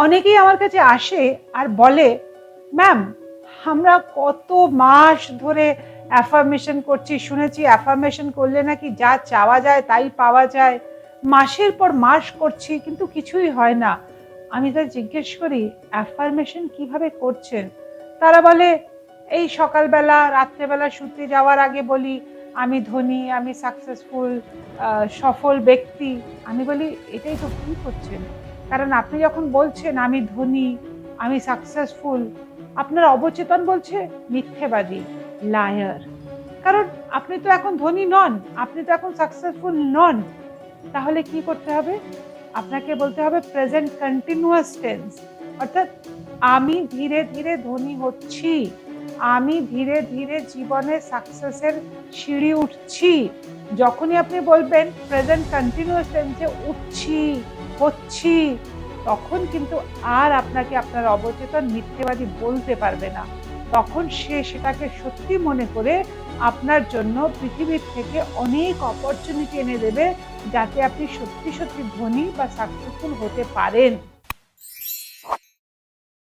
অনেকেই আমার কাছে আসে আর বলে, ম্যাম আমরা কত মাস ধরে অ্যাফার্মেশন করছি, শুনেছি অ্যাফার্মেশন করলে নাকি যা চাওয়া যায় তাই পাওয়া যায়, মাসের পর মাস করছি কিন্তু কিছুই হয় না। আমি তাই জিজ্ঞেস করি অ্যাফার্মেশন কিভাবে করছেন? তারা বলে এই সকালবেলা রাত্রেবেলা শুতে যাওয়ার আগে বলি আমি ধনী, আমি সাকসেসফুল, সফল ব্যক্তি। আমি বলি এটাই তো ভুল করছেন, কারণ আপনি যখন বলছেন আমি ধনী, আমি সাকসেসফুল, আপনার অবচেতন বলছে মিথ্যেবাদী, লায়ার। কারণ আপনি তো এখন ধনী নন, আপনি তো এখন সাকসেসফুল নন। তাহলে কি করতে হবে? আপনাকে বলতে হবে প্রেজেন্ট কন্টিনিউয়াস টেন্স, অর্থাৎ আমি ধীরে ধীরে ধনী হচ্ছি, আমি ধীরে ধীরে জীবনে সাকসেসের সিঁড়ি উঠছি। যখনই আপনি বলবেন প্রেজেন্ট কন্টিনিউয়াস টেন্সে উঠছি, হচ্ছি, তখন কিন্তু আর আপনাকে আপনার অবচেতন মিথ্যেবাদী বলতে পারবে না। তখন সে সেটাকে সত্যি মনে করে আপনার জন্য পৃথিবীর থেকে অনেক অপরচুনিটি এনে দেবে, যাতে আপনি সত্যি সত্যি ধনী বা সাকসেসফুল হতে পারেন।